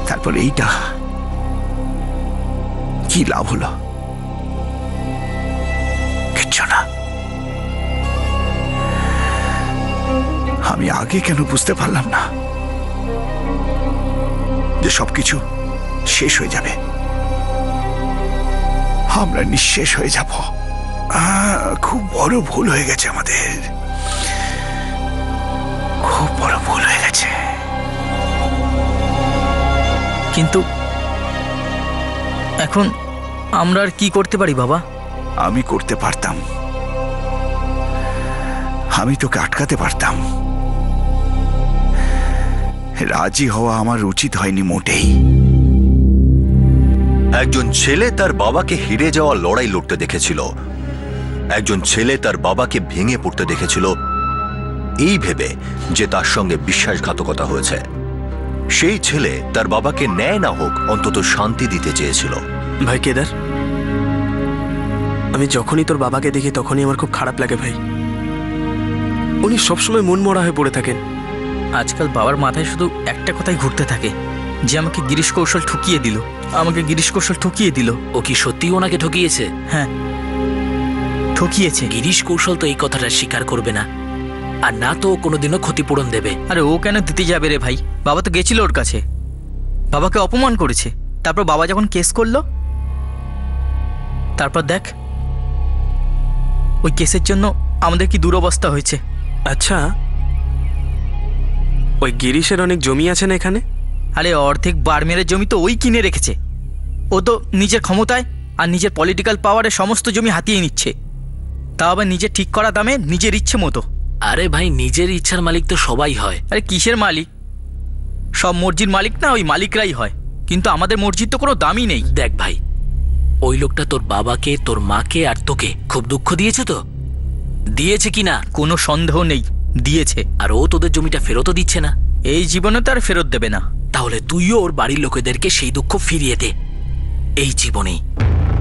তারপর এইটা, কি লাভ হলো? কিচ্ছু না। আমি আগে কেন বুঝতে পারলাম না যে সবকিছু শেষ হয়ে যাবে, আমরা নিঃশেষ হয়ে যাব। খুব বড় ভুল হয়ে গেছে আমাদের, খুব বড় ভুল হয়ে গেছে। কিন্তু এখন আমরা আর কি করতে পারি বাবা? আমি করতে পারতাম, আমি তোকে আটকাতে পারতাম। রাজি হওয়া আমার উচিত হয়নি মোটেই। একজন ছেলে তার বাবাকে হেরে যাওয়া লড়াই লড়তে দেখেছিল, একজন ছেলে তার বাবাকে ভেঙে পড়তে দেখেছিল এই ভেবে যে তার সঙ্গে বিশ্বাসঘাতকতা হয়েছে। সেই ছেলে তার বাবাকে ন্যায় না হোক অন্তত শান্তি দিতে চেয়েছিল। ভাই কেদার, আমি যখনই তোর বাবাকে দেখি তখনই আমার খুব খারাপ লাগে ভাই। উনি সবসময় মন মরা হয়ে পড়ে থাকেন। আজকাল বাবার মাথায় শুধু একটা কথাই ঘুরতে থাকে, যে আমাকে গিরিশ কৌশল ঠকিয়ে দিল, আমাকে গিরিশ কৌশল ঠকিয়ে দিল। ও কি সত্যিই ওনাকে ঠকিয়েছে? হ্যাঁ, ঠকিয়েছে। গিরিশ কৌশল তো এই কথাটা স্বীকার করবে না, আর না তো কোনোদিনও ক্ষতিপূরণ দেবে। আরে ও কেন দিতে যাবে রে ভাই? বাবা তো গেছিল ওর কাছে, বাবাকে অপমান করেছে। তারপর বাবা যখন কেস করলো, তারপর দেখ ওই কেসের জন্য আমাদের কি দুরবস্থা হয়েছে। আচ্ছা, ওই গিরিশের অনেক জমি আছে না এখানে? আরে অর্ধেক বারমেরের জমি তো ওই কিনে রেখেছে। ও তো নিজের ক্ষমতায় আর নিজের পলিটিক্যাল পাওয়ারে সমস্ত জমি হাতিয়ে নিচ্ছে, তাও আবার নিজের ঠিক করা দামে নিজের ইচ্ছে মতো। আরে ভাই, নিজের ইচ্ছার মালিক তো সবাই হয়। আরে কিসের মালিক? সব মর্জির মালিক না ওই মালিকরাই হয়, কিন্তু আমাদের মর্জির তো কোনো দামই নেই। দেখ ভাই, ওই লোকটা তোর বাবাকে, তোর মাকে আর তোকে খুব দুঃখ দিয়েছে তো? দিয়েছে কি না? কোনো সন্দেহ নেই, দিয়েছে। আর ও তোদের জমিটা ফেরতও দিচ্ছে না। এই জীবনে তো আর ফেরত দেবে না। তাহলে তুইও ওর বাড়ির লোকেদেরকে সেই দুঃখ ফিরিয়ে দে এই জীবনেই।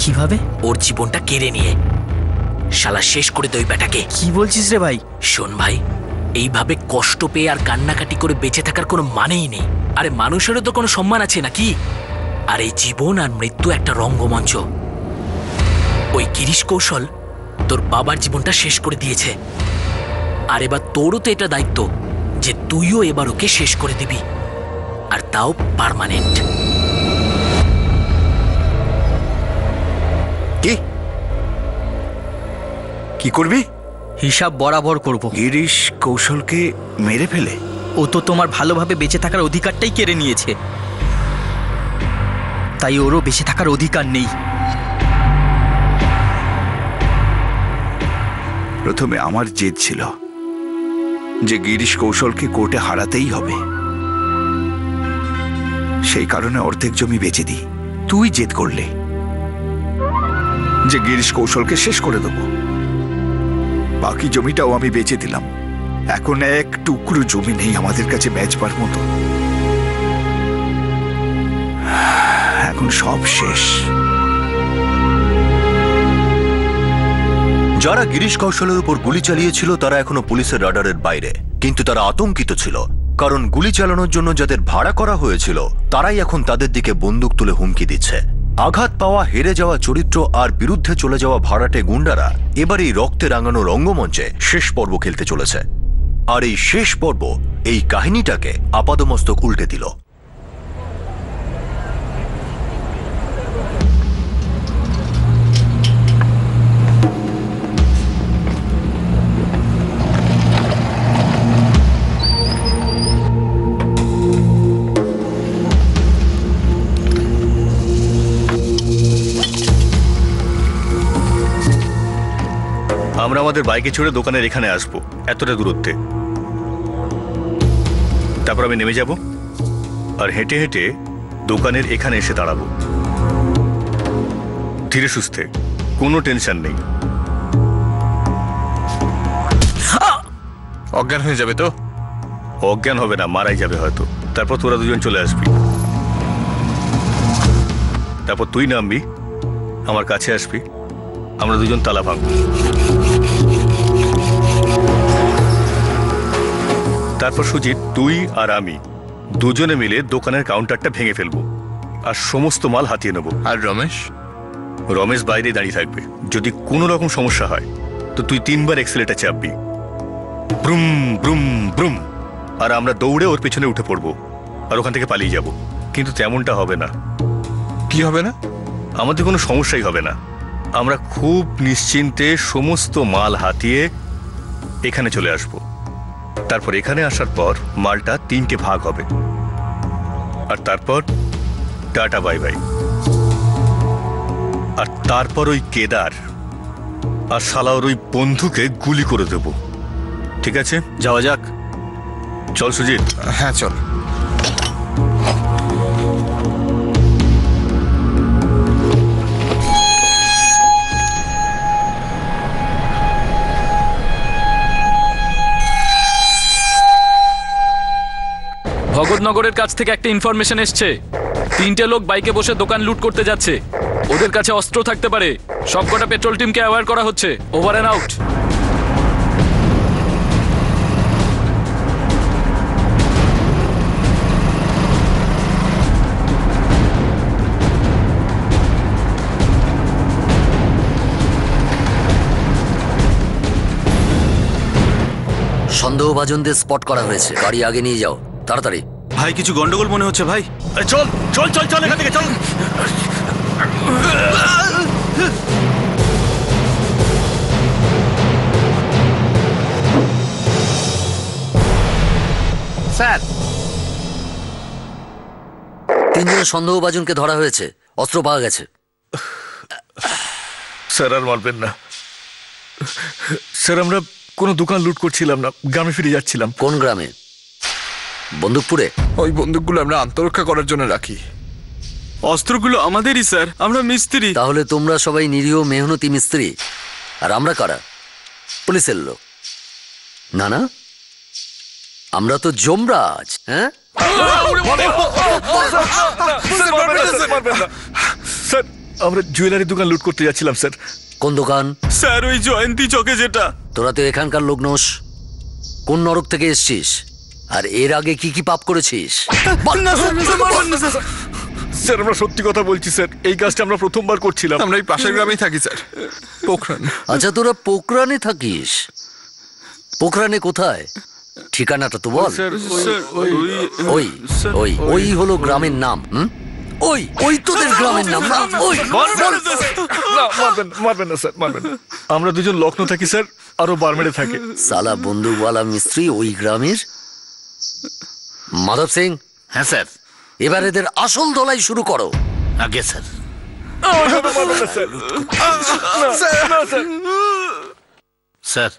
কিভাবে? ওর জীবনটা কেড়ে নিয়ে শালা শেষ করে দে ওই বেটাকে। কি বলছিস রে ভাই? শোন ভাই, এইভাবে কষ্ট পেয়ে আর কান্নাকাটি করে বেঁচে থাকার কোনো মানেই নেই। আরে মানুষেরও তো কোনো সম্মান আছে নাকি? আর এই জীবন আর মৃত্যু একটা রঙ্গমঞ্চ। ওই গিরিশ কৌশল তোর বাবার জীবনটা শেষ করে দিয়েছে, আর এবার তোরও তো এটা দায়িত্ব যে তুইও এবার ওকে শেষ করে দিবি, আর তাও পার্মানেন্ট। কি করবি? হিসাব বরাবর করব। গিরিশ কৌশলকে মেরে ফেলে? ও তো তোমার ভালোভাবে বেঁচে থাকার অধিকারটাই কেড়ে নিয়েছে, তাই ওরও বেঁচে থাকার অধিকার নেই। প্রথমে আমার জেদ ছিল যে গিরিশ কৌশলকে কোর্টে হারাতেই হবে, সেই কারণে অর্ধেক জমি বেচে দিই। তুই জেদ করলে যে গিরিশ কৌশলকে শেষ করে দেবো, বাকি জমিটাও আমি বেচে দিলাম। এখন এক টুকরো জমি নেই আমাদের কাছে বেচবার মতো। এখন সব শেষ। যারা গিরিশ কৌশলের উপর গুলি চালিয়েছিল তারা এখনো পুলিশের রাডারের বাইরে, কিন্তু তারা আতঙ্কিত ছিল, কারণ গুলি চালানোর জন্য যাদের ভাড়া করা হয়েছিল তারাই এখন তাদের দিকে বন্দুক তুলে হুমকি দিচ্ছে। আঘাত পাওয়া, হেরে যাওয়া চরিত্র আর বিরুদ্ধে চলে যাওয়া ভাড়াটে গুন্ডারা এবার এই রক্তে রাঙানো রঙ্গমঞ্চে শেষ পর্ব খেলতে চলেছে। আর এই শেষ পর্ব এই কাহিনীটাকে আপাদমস্তক উল্টে দিল। আমরা আমাদের বাইকে চড়ে দোকানের এখানে আসবো, এতটা দূরত্বে। তারপর আমি নেমে যাব আর হেঁটে হেঁটে দোকানের এখানে এসে দাঁড়াবো। ধীরে সুস্থে, কোনো টেনশন নেই। অজ্ঞান হয়ে যাবে তো? অজ্ঞান হবে না, মারাই যাবে হয়তো। তারপর তোরা দুজন চলে আসবি, তারপর তুই নামবি, আমার কাছে আসবি, আমরা দুজন তালা ভাঙব। তারপর সুজিত, তুই আর আমি দুজনে মিলে দোকানের কাউন্টারটা ভেঙে ফেলবো আর সমস্ত মাল হাতিয়ে নেব। আর রমেশ? রমেশ বাইরে দাঁড়িয়ে থাকবে। যদি কোনো রকম সমস্যা হয় তো তুই 3 বার এক্সেলেটার চাপবি, ব্রুম ব্রুম ব্রুম, আর আমরা দৌড়ে ওর পেছনে উঠে পড়বো আর ওখান থেকে পালিয়ে যাব। কিন্তু তেমনটা হবে না। কি হবে না? আমাদের কোনো সমস্যাই হবে না। আমরা খুব নিশ্চিন্তে সমস্ত মাল হাতিয়ে এখানে চলে আসব। তারপর এখানে আসার পর মালটা 3টে ভাগ হবে, আর তারপর টাটা বাই বাই। আর তারপর ওই কেদার আর শালার ওই বন্ধুকে গুলি করে দেব। ঠিক আছে, যাওয়া যাক। চল সুজিত। হ্যাঁ চল। ভগতনগরের কাছ থেকে একটা ইনফরমেশন এসছে। 3টে লোক বাইকে বসে দোকান লুট করতে যাচ্ছে। ওদের কাছে অস্ত্র থাকতে পারে। সবকটা পেট্রোল টিমকে অ্যাওয়্যার করা হচ্ছে। Over and out. সন্দেহভাজনদের স্পট করা হয়েছে। গাড়ি আগে নিয়ে যাও, তাড়াতাড়ি। ভাই কিছু গন্ডগোল মনে হচ্ছে ভাই। চল চল চল চল এখান থেকে চল। স্যার, 3 সন্দেহভাজনকে ধরা হয়েছে, অস্ত্র পাওয়া গেছে। স্যার আর মারবেন না স্যার, আমরা কোনো দোকান লুট করছিলাম না, গ্রামে ফিরে যাচ্ছিলাম। কোন গ্রামে? বন্দুকপুরে? ওই বন্দুকগুলো আমরা আত্মরক্ষা করার জন্য রাখি। অস্ত্রগুলো আমাদেরই স্যার, আমরা মিস্ত্রি। তাহলে তোমরা সবাই নিরীহ মেহনতি মিস্ত্রি, আর আমরা কারা? পুলিশের লোক? না না, আমরা তো যমরাজ। হ্যাঁ, স্যার আমরা জুয়েলারি দোকান লুট করতে যাচ্ছিলাম স্যার। কোন দোকান? স্যার ওই জয়ন্তী চকে যেটা। তোরা তো এখানকার লোক নোস। কোন নরক থেকে এসছিস, আর এর আগে কি কি পাপ করেছিস? স্যার আমরা সত্যি কথা বলছি স্যার, এই কাজটা আমরা প্রথমবার করছিলাম। আমরা এই পাশের গ্রামেই থাকি স্যার, পোখরান। আচ্ছা, তোরা পোখরানে থাকিস? পোখরানে কোথায়? ঠিকানাটা তো বল। ওই ওই ওই হলো গ্রামের নাম। ওই ওই তোদের গ্রামের নাম না? ওই মারবেন না স্যার, মারবেন না। আমরা দুজন লখনৌ থাকি স্যার, আরো বারমেড়ে থাকে। সালা বন্দুকওয়ালা মিস্ত্রি ওই গ্রামের। মাধব সিং। হ্যাঁ স্যার। এবার এদের আসল দলাই শুরু করো। আগে স্যার। স্যার,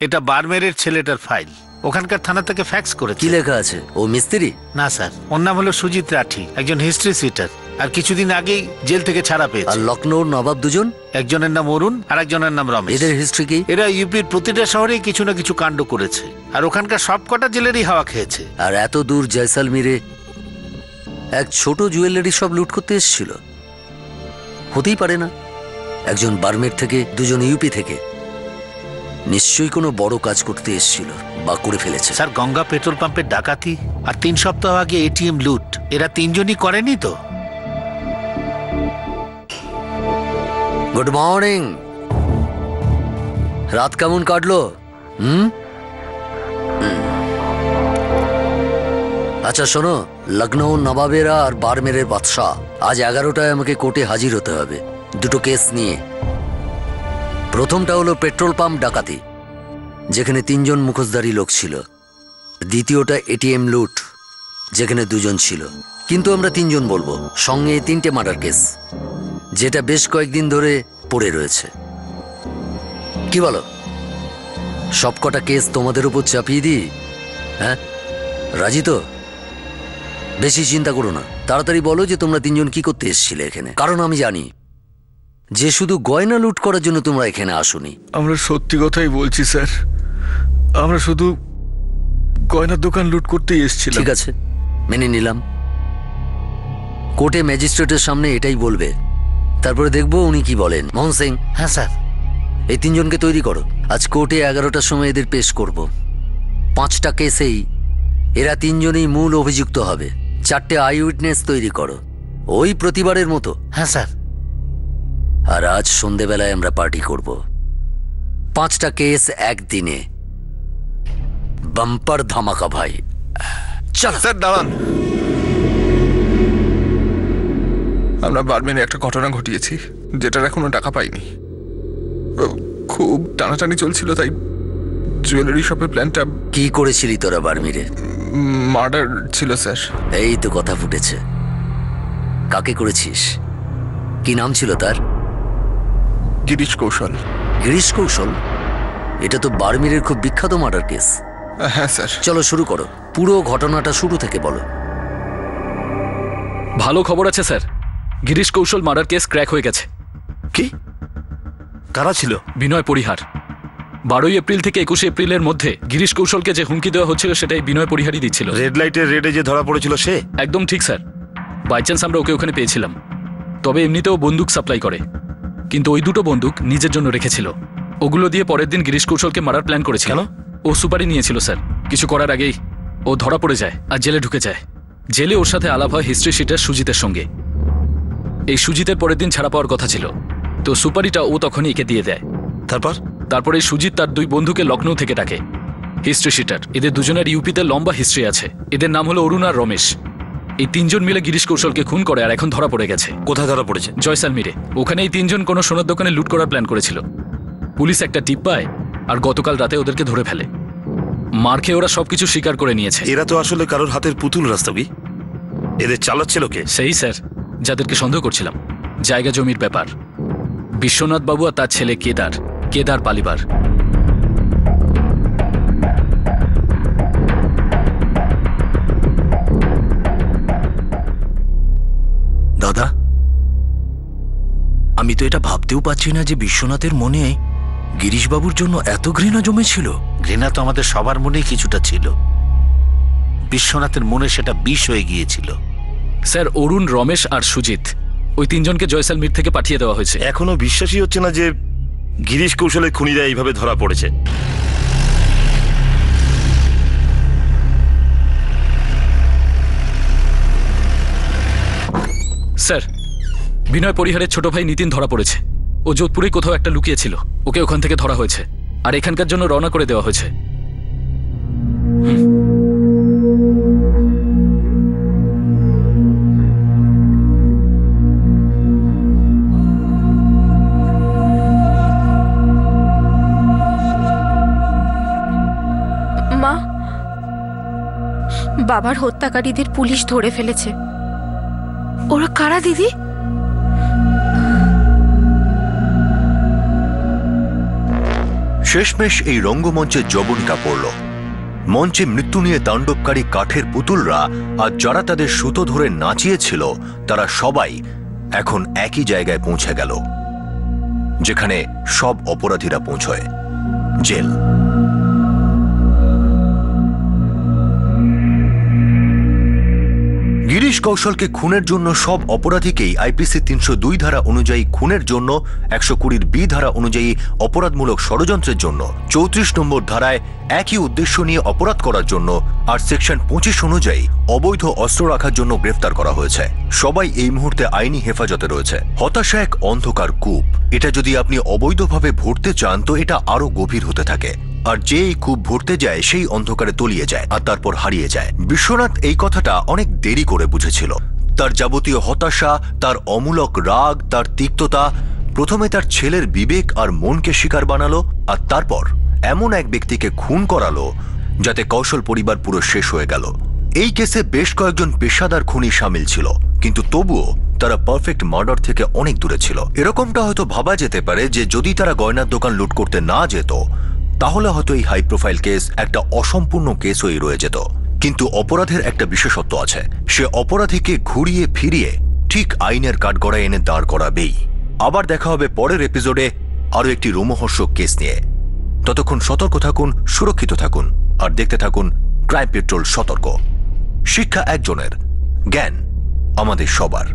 এটা বারমেরের ছেলেটার ফাইল। ওখানকার থানা থেকে ফ্যাক্স করেছে। কি লেখা আছে? ও মিস্ত্রি? না স্যার, ওর নাম হলো সুজিত রাঠি, একজন হিস্ট্রি সিটার, আর কিছুদিন আগেই জেল থেকে ছাড়া পেয়েছে। আর লখনৌর নবাব দুজন? একজনের নাম অরুণ আর একজনের নাম রমেশ। এদের হিস্ট্রি কি? এরা ইউপির প্রতিটা শহরে কিছু না কিছু কাণ্ড করেছে, আর ওখানকার সবকটা জেলেরই হাওয়া খেয়েছে। আর এত দূর জয়সালমীরে এক ছোট জুয়েলারি সব লুট করতে এসেছিল? হতেই পারে না। একজন বার্মের থেকে, দুজন ইউপি থেকে। নিশ্চয়ই কোনো বড় কাজ করতে এসেছিল বা করে ফেলেছে। স্যার, গঙ্গা পেট্রোল পাম্পের ডাকাতি আর 3 সপ্তাহ আগে এটিএম লুট, এরা 3জনই করেনি তো? Good morning. রাত কেমন কাটলো? আচ্ছা শোনো, লখনৌ নবাবেরা আর বারমেরের বাদশাহ আজ 11টায় আমাকে কোর্টে হাজির হতে হবে, 2টো কেস নিয়ে। প্রথমটা হলো পেট্রোল পাম্প ডাকাতি, যেখানে 3জন মুখোশধারী লোক ছিল। দ্বিতীয়টা এটিএম লুট, যেখানে 2জন ছিল, কিন্তু আমরা 3জন বলবো। সঙ্গে 3টে মার্ডার কেস, যেটা বেশ কয়েকদিন ধরে পড়ে রয়েছে। কি বলো? সবকটা কেস তোমাদের উপর চাপিয়ে দিই? হ্যাঁ, রাজি তো? বেশি চিন্তা করো না, তাড়াতাড়ি বলো যে তোমরা 3জন কি করতে এসেছিলে এখানে। কারণ আমি জানি যে শুধু গয়না লুট করার জন্য তোমরা এখানে আসোনি। আমরা সত্যি কথাই বলছি স্যার, আমরা শুধু গয়নার দোকান লুট করতেই এসেছিলাম। ঠিক আছে, মেনে নিলাম। কোর্টে ম্যাজিস্ট্রেটের সামনে এটাই বলবে, তারপরে দেখবো উনি কি বলেন। মোহন সিং। হ্যাঁ স্যার। এই তিনজনকে তৈরি করো। আজ কোর্টে 11টার সময় এদের পেশ করব। 5টা কেসেই এরা তিনজনই মূল অভিযুক্ত হবে। 4টে আই উইটনেস তৈরি করো, ওই প্রতিবারের মতো। হ্যাঁ স্যার। আর আজ সন্ধেবেলায় আমরা পার্টি করব। 5টা কেস একদিনে, বাম্পার ধামাকা ভাই। চল স্যার, দাঁড়ান। আমরা বারমেনে একটা ঘটনা ঘটিয়েছি, যেটার এখনো টাকা পাইনি। খুব টানাটানি চলছিল, তাই জুয়েলারি শপের প্ল্যানটা। কি করেছিলি তোরা বারমিরে? মার্ডার ছিল স্যার। এই তো কথা ফুটেছে। কাকে করেছিস? কি নাম ছিল তার? গিরিশ কৌশল। গিরিশ কৌশল? এটা তো বারমিরের খুব বিখ্যাত মার্ডার কেস। হ্যাঁ স্যার। চলো শুরু করো, পুরো ঘটনাটা শুরু থেকে বলো। ভালো খবর আছে স্যার, গিরিশ কৌশল মার্ডার কেস ক্র্যাক হয়ে গেছে। কি? কারা ছিল? বিনয় পরিহার। 12 এপ্রিল থেকে 21 এপ্রিলের মধ্যে গিরিশ কৌশলকে যে হুমকি দেওয়া হচ্ছিল সেটাই বিনয় পরিহারই দিচ্ছিল। রেড লাইটের রেডে যে ধরা পড়েছিল সে? একদম ঠিক স্যার। বাই চান্স আমরা ওকে ওখানে পেয়েছিলাম। তবে এমনিতেও বন্দুক সাপ্লাই করে, কিন্তু ওই দুটো বন্দুক নিজের জন্য রেখেছিল। ওগুলো দিয়ে পরের দিন গিরিশ কৌশলকে মারার প্ল্যান করেছিল। কেন? ও সুপারি নিয়েছিল স্যার। কিছু করার আগেই ও ধরা পড়ে যায় আর জেলে ঢুকে যায়। জেলে ওর সাথে আলাপ হয় হিস্ট্রি শিটার সুজিতের সঙ্গে। এই সুজিতের পরের দিন ছাড়া পাওয়ার কথা ছিল, তো সুপারিটা ও তখনই একে দিয়ে দেয়। তারপরে সুজিত তার 2 বন্ধুকে লখনৌ থেকে ডাকে। হিস্ট্রি শিটার, এদের দুজনের ইউপিতে লম্বা হিস্ট্রি আছে। এদের নাম হলো অরুণ আর রমেশ। এই 3 জন মিলে গিরিশ কৌশলকে খুন করে আর এখন ধরা পড়ে গেছে। কোথায় ধরা পড়েছে? জয়সালমিরে। ওখানে এই 3 জন কোনো সোনার দোকানে লুট করার প্ল্যান করেছিল। পুলিশ একটা টিপ পায় আর গতকাল রাতে ওদেরকে ধরে ফেলে। মার খেয়ে ওরা সবকিছু স্বীকার করে নিয়েছে। এরা তো আসলে কারোর হাতের পুতুল রাস্তাবি। এদের চালাচ্ছিল কে? সেই স্যার, যাদেরকে সন্দেহ করছিলাম। জায়গা জমির ব্যাপার। বিশ্বনাথ বাবু আর তার ছেলে কেদার পালিবার। দাদা, আমি তো এটা ভাবতেও পারছি না যে বিশ্বনাথের মনে গিরিশবাবুর জন্য এত ঘৃণা জমেছিল। ঘৃণা তো আমাদের সবার মনেই কিছুটা ছিল। বিশ্বনাথের মনে সেটা বিষ হয়ে গিয়েছিল। স্যার, অরুণ, রমেশ আর সুজিত, ওই 3 জনকে জয়সালমীর থেকে পাঠিয়ে দেওয়া হয়েছে। এখনো বিশ্বাসই হচ্ছে না যে গিরিশ কৌশলের খুনিরা এইভাবে ধরা পড়েছে। স্যার, বিনয় পরিহারের ছোট ভাই নিতিন ধরা পড়েছে। ও যোধপুরে কোথাও একটা লুকিয়েছিল। ওকে ওখান থেকে ধরা হয়েছে আর এখানকার জন্য রওনা করে দেওয়া হয়েছে। মা, বাবার হত্যাকারীদের পুলিশ ধরে ফেলেছে। ওরা কারা দিদি? শেষমেশ এই রঙ্গমঞ্চে জবনিকা পড়ল। মঞ্চে মৃত্যু নিয়ে তাণ্ডবকারী কাঠের পুতুলরা আর যারা তাদের সুতো ধরে নাচিয়েছিল তারা সবাই এখন একই জায়গায় পৌঁছে গেল, যেখানে সব অপরাধীরা পৌঁছয়, জেল। গিরিশ কৌশলকে খুনের জন্য সব অপরাধীকেই আইপিসি 302 ধারা অনুযায়ী খুনের জন্য, 120 বি ধারা অনুযায়ী অপরাধমূলক ষড়যন্ত্রের জন্য, 34 নম্বর ধারায় একই উদ্দেশ্য নিয়ে অপরাধ করার জন্য আর সেকশন 25 অনুযায়ী অবৈধ অস্ত্র রাখার জন্য গ্রেফতার করা হয়েছে। সবাই এই মুহূর্তে আইনি হেফাজতে রয়েছে। হতাশা এক অন্ধকার কূপ। এটা যদি আপনি অবৈধভাবে ভরতে চান তো এটা আরো গভীর হতে থাকে, আর যে এই কূপ ভরতে যায় সেই অন্ধকারে তলিয়ে যায় আর তারপর হারিয়ে যায়। বিশ্বনাথ এই কথাটা অনেক দেরি করে বুঝেছিল। তার যাবতীয় হতাশা, তার অমূলক রাগ, তার তিক্ততা প্রথমে তার ছেলের বিবেক আর মনকে শিকার বানালো, আর তারপর এমন এক ব্যক্তিকে খুন করালো যাতে কৌশল পরিবার পুরো শেষ হয়ে গেল। এই কেসে বেশ কয়েকজন পেশাদার খুনি সামিল ছিল, কিন্তু তবুও তারা পারফেক্ট মার্ডার থেকে অনেক দূরে ছিল। এরকমটা হয়তো ভাবা যেতে পারে যে যদি তারা গয়নার দোকান লুট করতে না যেত তাহলে হয়তো এই হাই প্রোফাইল কেস একটা অসম্পূর্ণ কেস হয়ে রয়ে যেত। কিন্তু অপরাধের একটা বিশেষত্ব আছে, সে অপরাধীকে ঘুরিয়ে ফিরিয়ে ঠিক আইনের কাঠগড়ায় এনে দাঁড় করাবেই। আবার দেখা হবে পরের এপিসোডে আরো একটি রোমহর্ষক কেস নিয়ে। ততক্ষণ সতর্ক থাকুন, সুরক্ষিত থাকুন আর দেখতে থাকুন ক্রাইম পেট্রোল সতর্ক। শিক্ষা একজনের, জ্ঞান আমাদের সবার।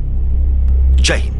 জয় হিন্দ।